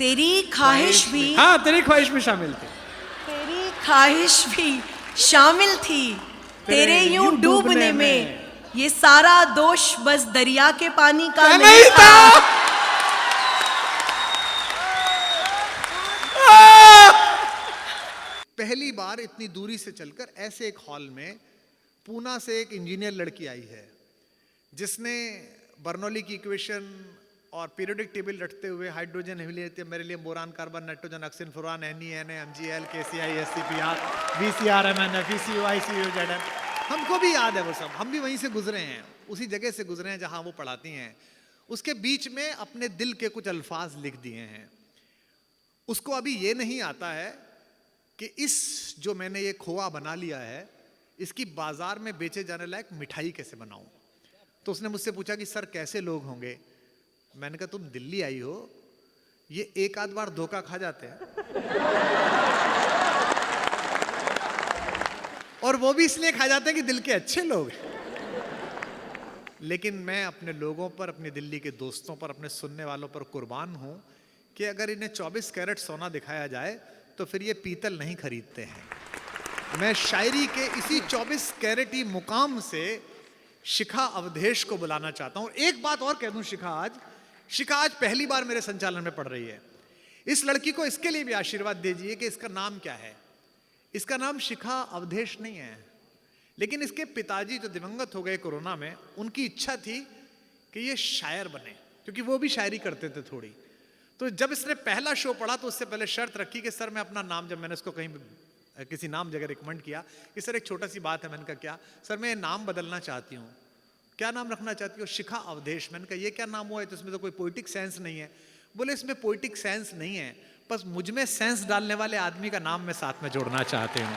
तेरी ख्वाहिश भी, हाँ तेरी ख्वाहिश भी शामिल थी, तेरी ख्वाहिश भी शामिल थी तेरे यूं डूबने में, ये सारा दोष बस दरिया के पानी का नहीं था। पहली बार इतनी दूरी से चलकर ऐसे एक हॉल में पूना से एक इंजीनियर लड़की आई है जिसने बर्नौली की इक्वेशन और पीरियोडिक टेबल रटते हुए hydrogen, helium, beryllium, boron, carbon, nitrogen, oxygen, fluorine, NE, Na, MgL, KCl, SCpR, VCr, MnF, VCO, ICO, ZN, हमको भी याद है वो सब, हम भी वहीं से गुजरे हैं, उसी जगह से गुजरे हैं जहां वो पढ़ाती हैं। उसके बीच में अपने दिल के कुछ अल्फाज लिख दिए हैं। उसको अभी ये नहीं आता है कि इस जो मैंने ये खोआ बना लिया है इसकी बाजार में बेचे जाने लायक मिठाई कैसे बनाऊं। तो उसने मुझसे पूछा कि सर कैसे लोग होंगे। मैंने कहा तुम दिल्ली आई हो, ये एक आध बार धोखा खा जाते हैं और वो भी इसलिए खा जाते हैं कि दिल के अच्छे लोग हैं। लेकिन मैं अपने लोगों पर, अपनी दिल्ली के दोस्तों पर, अपने सुनने वालों पर कुर्बान हूं कि अगर इन्हें 24 कैरेट सोना दिखाया जाए तो फिर ये पीतल नहीं खरीदते हैं। मैं शायरी के इसी 24 कैरेट ही मुकाम से शिखा अवधेश को बुलाना चाहता हूं। एक बात और कह दूं, शिखा आज पहली बार मेरे संचालन में पढ़ रही है। इस लड़की को इसके लिए भी आशीर्वाद दीजिए कि इसका नाम क्या है। इसका नाम शिखा अवधेश नहीं है, लेकिन इसके पिताजी जो दिवंगत हो गए कोरोना में, उनकी इच्छा थी कि ये शायर बने, क्योंकि वो भी शायरी करते थे थोड़ी। तो जब इसने पहला शो पढ़ा तो उससे पहले शर्त रखी कि सर मैं अपना नाम, जब मैंने उसको कहीं किसी नाम जगह रिकमेंड किया कि सर एक छोटा सी बात है, मैंने कहा क्या? सर मैं नाम बदलना चाहती हूँ। क्या नाम रखना चाहती हो? शिखा अवधेश। मैंने कहा ये क्या नाम हुआ है, तो इसमें तो कोई पोइटिक सेंस नहीं है। बोले इसमें पोइटिक सेंस नहीं है, बस मुझ में सेंस डालने वाले आदमी का नाम मैं साथ में जोड़ना चाहती हूँ।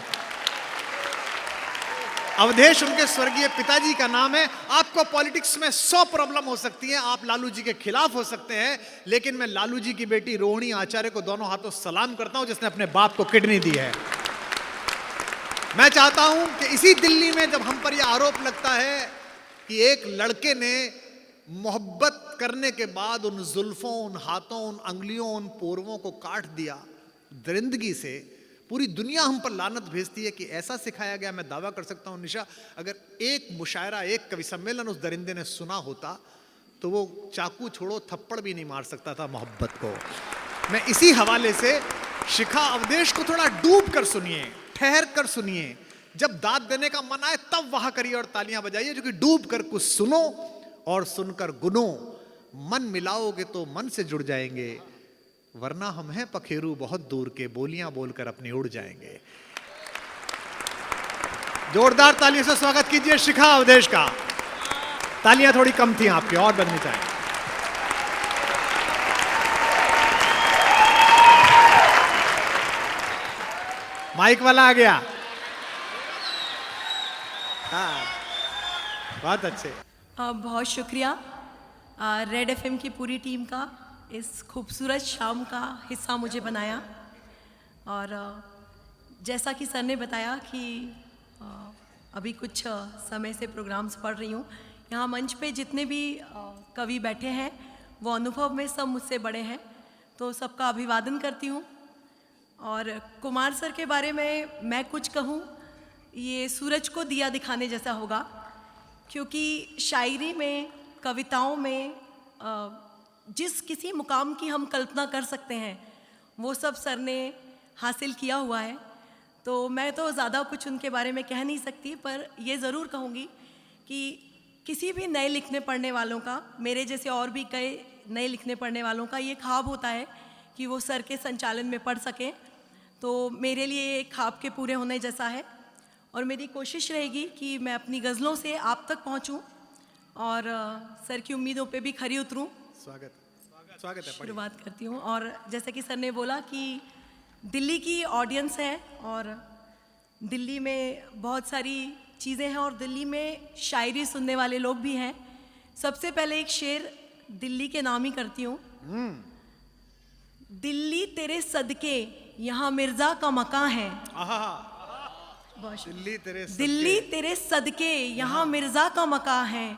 अवधेश उनके स्वर्गीय पिताजी का नाम है। आपको पॉलिटिक्स में 100 प्रॉब्लम हो सकती है, आप लालू जी के खिलाफ हो सकते हैं, लेकिन मैं लालू जी की बेटी रोहिणी आचार्य को दोनों हाथों सलाम करता हूं जिसने अपने बाप को किडनी दी है। मैं चाहता हूं कि इसी दिल्ली में जब हम पर यह आरोप लगता है कि एक लड़के ने मोहब्बत करने के बाद उन जुल्फों, उन हाथों, उन अंगुलियों, उन पोरवों को काट दिया दरिंदगी से, पूरी दुनिया हम पर लानत भेजती है कि ऐसा सिखाया गया। मैं दावा कर सकता हूं निशा, अगर एक मुशायरा, एक कवि सम्मेलन उस दरिंदे ने सुना होता तो वो चाकू छोड़ो थप्पड़ भी नहीं मार सकता था मोहब्बत को। मैं इसी हवाले से शिखा अवधेश को थोड़ा डूब कर सुनिए, ठहर कर सुनिए। जब दाद देने का मन आए तब वाह करिए और तालियां बजाइए, जो कि डूब कर कुछ सुनो और सुनकर गुनो। मन मिलाओगे तो मन से जुड़ जाएंगे, वरना हम हैं पखेरू बहुत दूर के, बोलियां बोलकर अपनी उड़ जाएंगे। जोरदार तालियों से स्वागत कीजिए शिखा अवधेश का। तालियां थोड़ी कम थी आपकी, और बननी चाहिए। माइक वाला आ गया। हाँ, बहुत अच्छे। बहुत शुक्रिया रेड FM की पूरी टीम का, इस खूबसूरत शाम का हिस्सा मुझे बनाया। और जैसा कि सर ने बताया कि अभी कुछ समय से प्रोग्राम्स पढ़ रही हूँ। यहाँ मंच पे जितने भी कवि बैठे हैं वो अनुभव में सब मुझसे बड़े हैं, तो सबका अभिवादन करती हूँ। और कुमार सर के बारे में मैं कुछ कहूँ, ये सूरज को दिया दिखाने जैसा होगा, क्योंकि शायरी में, कविताओं में जिस किसी मुकाम की हम कल्पना कर सकते हैं वो सब सर ने हासिल किया हुआ है। तो मैं तो ज़्यादा कुछ उनके बारे में कह नहीं सकती, पर ये ज़रूर कहूँगी कि किसी भी नए लिखने पढ़ने वालों का, मेरे जैसे और भी कई नए लिखने पढ़ने वालों का ये ख्वाब होता है कि वो सर के संचालन में पढ़ सकें। तो मेरे लिए ये ख्वाब के पूरे होने जैसा है, और मेरी कोशिश रहेगी कि मैं अपनी गज़लों से आप तक पहुंचूं और सर की उम्मीदों पे भी खरी उतरूं। स्वागत है। शुरुआत करती हूं। और जैसे कि सर ने बोला कि दिल्ली की ऑडियंस है और दिल्ली में बहुत सारी चीज़ें हैं और दिल्ली में शायरी सुनने वाले लोग भी हैं। सबसे पहले एक शेर दिल्ली के नाम ही करती हूँ। दिल्ली तेरे सदके यहाँ मिर्जा का मकान है। दिल्ली तेरे सदके यहाँ मिर्जा का मकान है,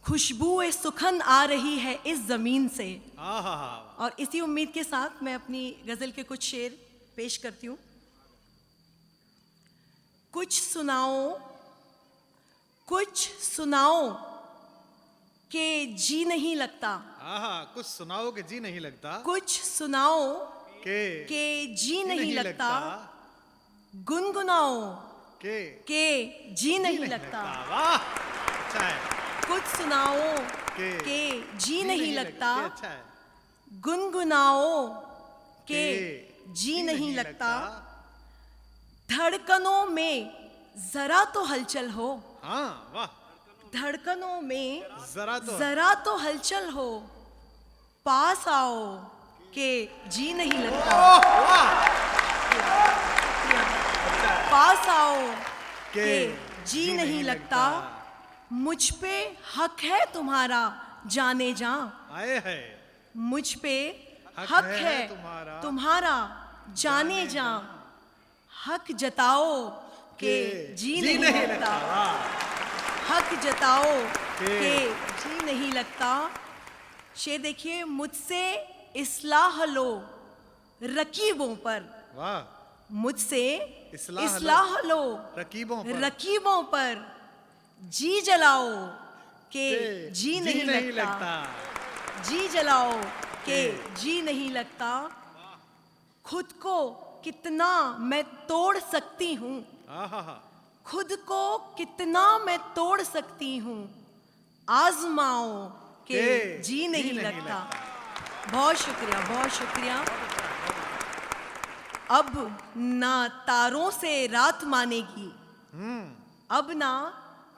खुशबू ए सुखन आ रही है इस जमीन से। आहा, और इसी उम्मीद के साथ मैं अपनी गजल के कुछ शेर पेश करती हूँ। कुछ सुनाओ के जी नहीं लगता। आहा, कुछ सुनाओ के जी नहीं लगता। कुछ सुनाओ के जी नहीं लगता। गुनगुनाओ के जी नहीं लगता। वाह, अच्छा है। कुछ सुनाओ के जी नहीं लगता। अच्छा है। गुनगुनाओ के जी नहीं लगता। धड़कनों में जरा तो हलचल हो। हाँ, वाह। धड़कनों में जरा तो हलचल हो। पास आओ के जी नहीं लगता। पास आओ के जी नहीं लगता। मुझ पे हक है तुम्हारा जाने जा। आए है। मुझ पे हक है तुम्हारा जाने जा। हक जताओ के जी नहीं लगता। हक जताओ के जी नहीं लगता। शेर देखिए। मुझसे इस्लाह लो रकीबों पर। वाह। मुझसे इस्लाह लो रकीबों पर। जी जलाओ के जी नहीं लगता। जी जलाओ के जी नहीं लगता। खुद को कितना मैं तोड़ सकती हूँ। खुद को कितना मैं तोड़ सकती हूँ। आजमाओ के जी नहीं लगता। बहुत शुक्रिया, बहुत शुक्रिया। अब ना तारों से रात मानेगी। अब ना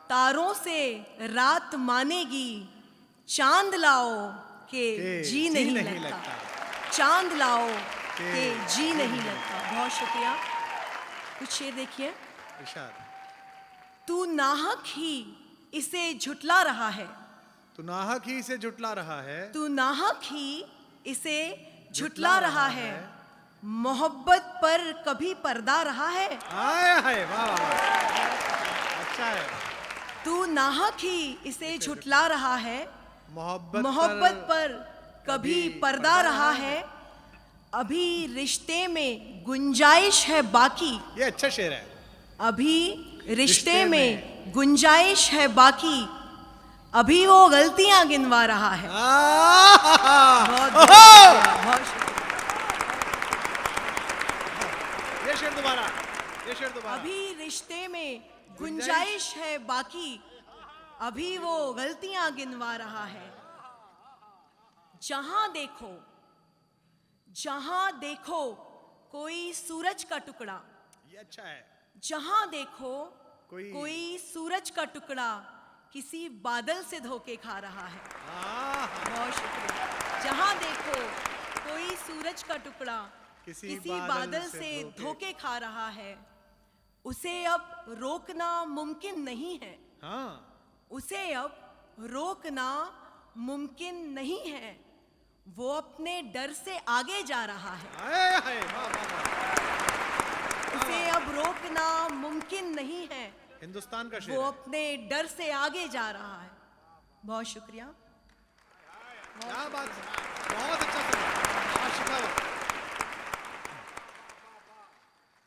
तारों से रात मानेगी। चांद लाओ के जी नहीं लगता। चांद लाओ के जी नहीं लगता। बहुत शुक्रिया। कुछ शेर देखिए। इरशाद। तू नाहक ही इसे झुटला रहा है। तू नाहक ही इसे झुटला रहा है। तू नाहक ही इसे झुटला रहा है। मोहब्बत पर कभी पर्दा रहा है। आया है। वाह वाह, अच्छा है। तू नाहक ही इसे झुटला रहा है। मोहब्बत पर कभी पर्दा रहा है। अभी रिश्ते में गुंजाइश है बाकी। ये अच्छा शेर है। अभी रिश्ते में गुंजाइश है बाकी। अभी वो गलतियां गिनवा रहा है। बहुत शुक्रिया। ये शेर दोबारा। अभी रिश्ते में गुंजाइश है बाकी। अभी वो गलतियां गिनवा रहा है। जहां देखो कोई सूरज का टुकड़ा। ये अच्छा है। जहां देखो कोई सूरज का टुकड़ा किसी बादल से धोखे खा रहा है। बहुत शुक्रिया। जहां देखो कोई सूरज का टुकड़ा किसी बादल से धोखे खा रहा है। उसे अब रोकना मुमकिन नहीं है। उसे अब रोकना मुमकिन नहीं है। वो अपने डर से आगे जा रहा है। उसे अब रोकना मुमकिन नहीं है। हिंदुस्तान का शेर। वो अपने डर से आगे जा रहा है। बहुत शुक्रिया। क्या बात है। बहुत अच्छा।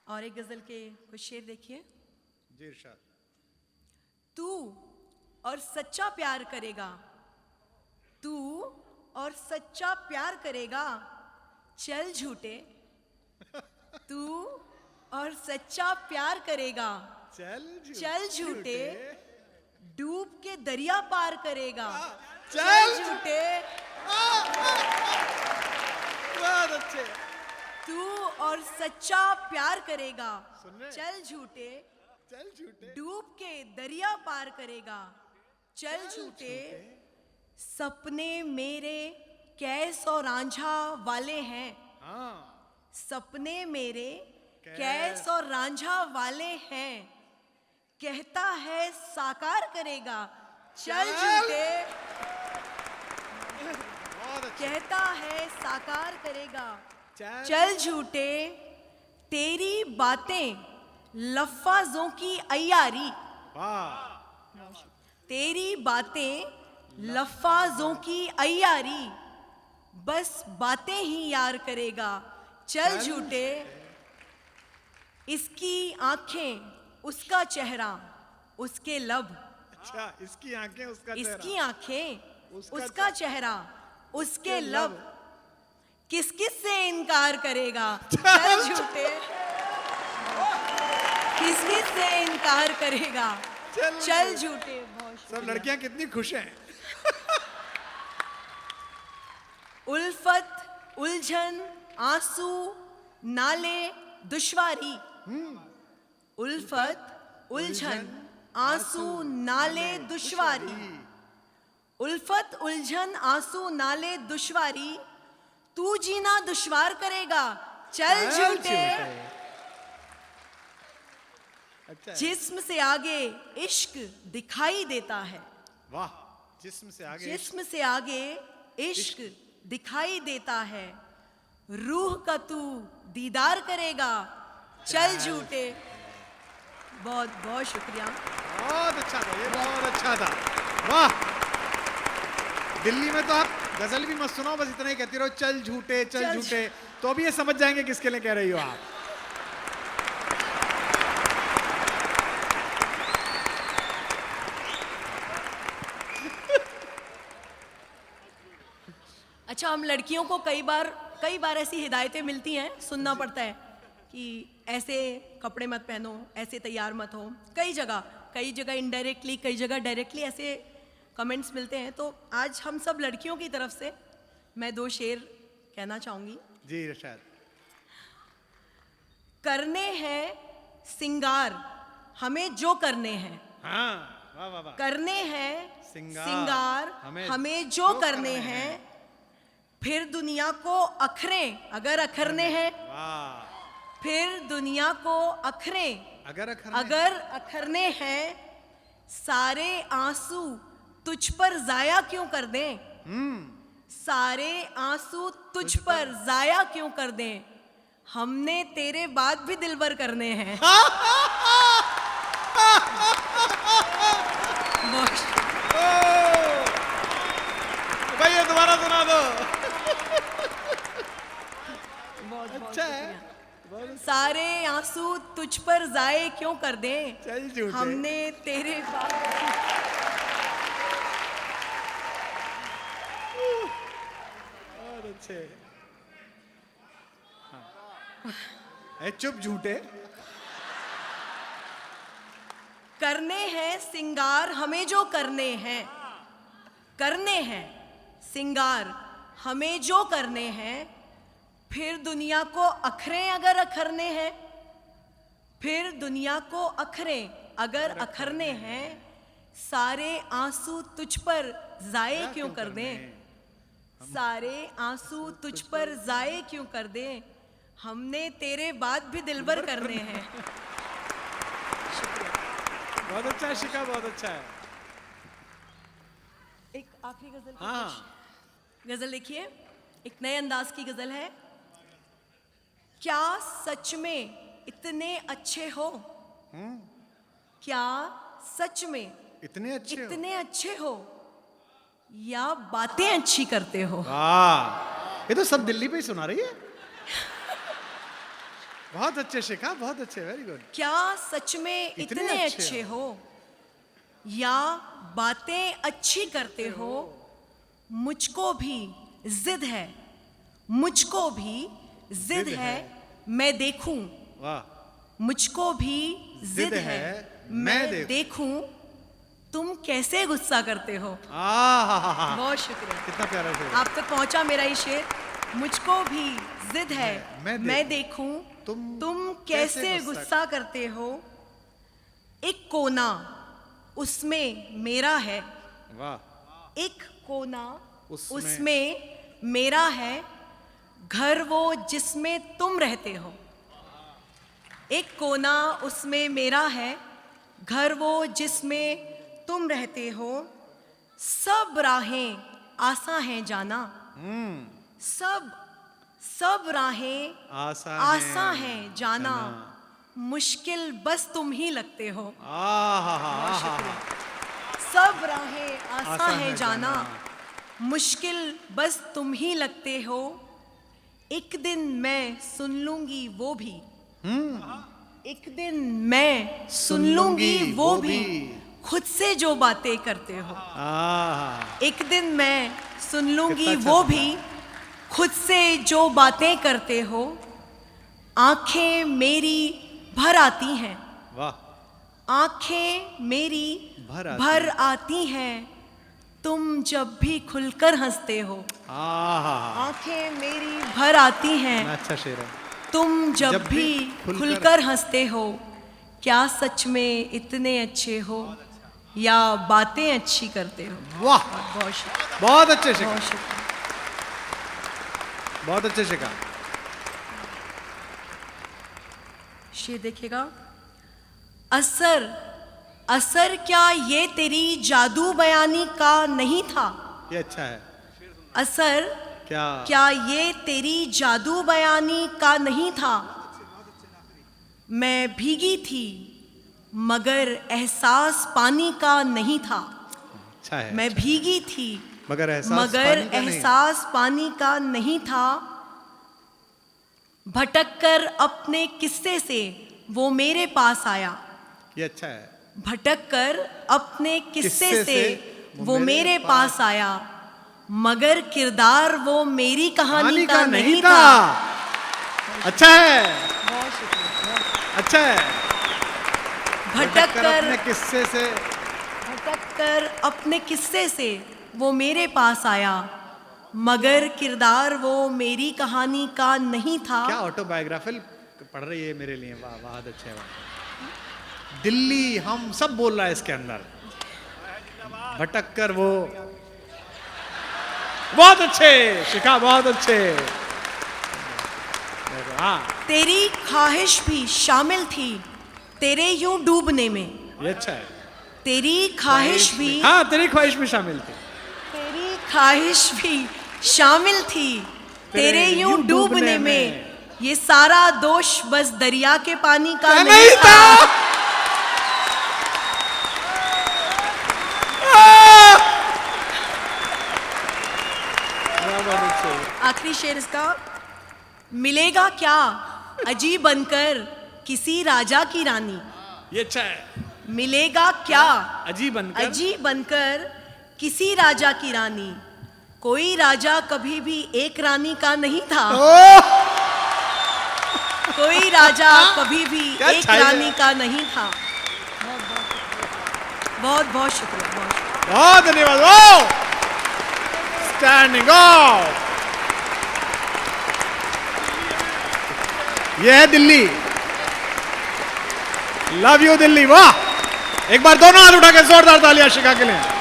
और एक गजल के कुछ शेर देखिए। जी इरशाद। तू और सच्चा प्यार करेगा। तू और सच्चा प्यार करेगा। चल झूठे। तू और सच्चा प्यार करेगा। चल झूठे। डूब के दरिया पार करेगा। चल झूठे। बहुत अच्छे। तू और सच्चा प्यार करेगा। चल झूठे। डूब के दरिया पार करेगा। चल झूठे। सपने मेरे कैस और रांझा वाले हैं। सपने मेरे कैस और रांझा वाले हैं। कहता है साकार करेगा। चल झूठे। कहता है साकार करेगा। चल झूठे। तेरी बातें लफ्फाजों की अय्यारी। तेरी बातें लफ्फाजों की अय्यारी, बस बातें ही यार करेगा, चल झूठे। इसकी आंखें उसका चेहरा, उसके लब, अच्छा, इसकी आंखें उसका इसकी आंखें उसका उसका चेहरा, उसके लब, किस किस से इनकार करेगा, चल झूठे। किस किस से इनकार करेगा, चल झूठे। बहुत सब शुक्रिया। लड़कियां कितनी खुश हैं। उल्फत, उलझन, आंसू, नाले, दुश्वारी। उल्फत, उलझन, आंसू, नाले, दुश्वारी। उल्फत, उलझन, आंसू, नाले, दुश्वारी, तू जीना दुश्वार करेगा, चल झूठे। अच्छा है। जिस्म से आगे इश्क दिखाई देता है, वाह, जिस्म से आगे जिस्म से आगे इश्क दिखाई देता है, रूह का तू दीदार करेगा, चल झूठे। बहुत बहुत शुक्रिया। बहुत अच्छा था, ये बहुत अच्छा था। वाह, दिल्ली में तो आप गजल भी मत सुनाओ, बस इतना ही कहती रहो, चल झूठे चल चल झूठे, तो अभी ये समझ जाएंगे किसके लिए कह रही हो आप। अच्छा, हम लड़कियों को कई बार ऐसी हिदायतें मिलती हैं, सुनना पड़ता है कि ऐसे कपड़े मत पहनो, ऐसे तैयार मत हो। कई जगह इनडायरेक्टली, कई जगह डायरेक्टली ऐसे कमेंट्स मिलते हैं। तो आज हम सब लड़कियों की तरफ से मैं 2 शेर कहना चाहूँगी। जी इरशाद। करने हैं सिंगार हमें जो करने हैं, हाँ, वाह वाह वाह। करने हैं सिंगार हमें जो करने हैं, फिर दुनिया को अखरें अगर अखरने हैं, वाह, फिर दुनिया को अखरें अगर अखरने हैं, सारे आंसू तुझ पर जाया क्यों कर दें, सारे आंसू तुझ पर जाया क्यों कर दें, हमने तेरे बाद भी दिलबर करने हैं। भाई ये दोबारा सुना दो। बहुत अच्छा है, सारे आंसू तुझ पर जाए क्यों कर दें, चल झूठे। हमने तेरे बाद। बहुत अच्छे। हाँ। ए, चुप झूठे। करने हैं सिंगार हमें जो करने हैं, करने हैं सिंगार हमें जो करने हैं, फिर दुनिया को अखरें अगर अखरने हैं, फिर दुनिया को अखरें अगर अखरने हैं, सारे आंसू तुझ पर जाए क्यों कर दें, सारे आंसू तुझ पर जाए क्यों कर दें, हमने तेरे बाद भी दिलबर करने हैं। बहुत अच्छा है शिखा, बहुत अच्छा है। एक आखिरी गजल। हाँ, गजल देखिए, एक नए अंदाज की गजल है। क्या सच में इतने अच्छे हो, क्या सच में इतने अच्छे हो। इतने अच्छे हो, या बातें अच्छी करते हो। वाह, ये तो सब दिल्ली पे ही सुना रही है। बहुत अच्छे शिखा, बहुत अच्छे, वेरी गुड। क्या सच में इतने अच्छे हो, या बातें अच्छी करते हो, मुझको भी जिद है, मुझको भी जिद है मैं देखूं, वाह, मुझको भी जिद है मैं देखूं, तुम कैसे गुस्सा करते हो। बहुत शुक्रिया, कितना प्यारा शेर। आप तक पहुंचा मेरा ये शेर। मुझको भी जिद है मैं देखूं, तुम कैसे गुस्सा करते हो। एक कोना उसमें मेरा है, वाह, एक कोना उसमें मेरा है, घर वो जिसमें तुम रहते हो। एक कोना उसमें मेरा है, घर वो जिसमें तुम रहते हो। सब राहें आसा हैं जाना, सब राहें आसा हैं जाना, मुश्किल बस तुम ही लगते हो। सब राहें आसान है जाना, मुश्किल बस तुम ही लगते हो, एक दिन मैं सुन लूंगी वो भी, एक दिन मैं सुन लूंगी वो भी, खुद से जो बातें करते हो। एक दिन मैं सुन लूंगी वो भी, खुद से जो बातें करते हो, आंखें मेरी भर आती हैं, वाह, आंखें मेरी भर आती हैं, तुम जब भी खुलकर हंसते हो। आंखें मेरी भर आती हैं, अच्छा शेर है। तुम जब भी खुलकर हंसते हो, क्या सच में इतने अच्छे हो या बातें अच्छी करते हो। वाह, बहुत शुक्रिया, बहुत अच्छे शिका, बहुत शुक्रिया। बहुत अच्छे शिका। शेर देखिएगा। असर असर क्या ये तेरी जादू बयानी का नहीं था। ये अच्छा है। असर क्या ये तेरी जादू बयानी का नहीं था। मैं भीगी थी मगर एहसास पानी का नहीं था। अच्छा है। मैं भीगी थी मगर एहसास पानी का नहीं था। भटक कर अपने किस्से से वो मेरे पास आया। ये अच्छा है। भटक कर अपने किस्से से वो मेरे पास आया, मगर किरदार वो मेरी कहानी का नहीं था। अच्छा है, बहुत शुक्रिया। अच्छा है। भटक कर अपने किस्से से वो मेरे पास आया, मगर किरदार वो मेरी कहानी का नहीं था। क्या ऑटोबायोग्राफिकल पढ़ रही है मेरे लिए। वाह, बहुत अच्छे। वाह, दिल्ली हम सब बोल रहा है इसके अंदर। भटक कर वो, बहुत अच्छे शिखा, बहुत अच्छे। तेरी ख्वाहिश भी शामिल थी तेरे यूं डूबने में। ये अच्छा है। तेरी ख्वाहिश भी, हाँ, तेरी ख्वाहिश भी शामिल थी। तेरी ख्वाहिश भी शामिल थी तेरे यूं डूबने में। ये सारा दोष बस दरिया के पानी का नहीं था। आखिरी शेर इसका। मिलेगा क्या अजीब बनकर किसी राजा की रानी। ये अच्छा है। मिलेगा क्या अजीब बनकर किसी राजा की रानी। कोई राजा कभी भी एक रानी का नहीं था। कोई राजा कभी भी एक रानी का नहीं था। बहुत बहुत शुक्रिया। बहुत धन्यवाद। Standing of. ये है दिल्ली। Love you Delhi. वाह, एक बार दोनों हाथ उठा के जोरदार तालियां शिखा के लिए।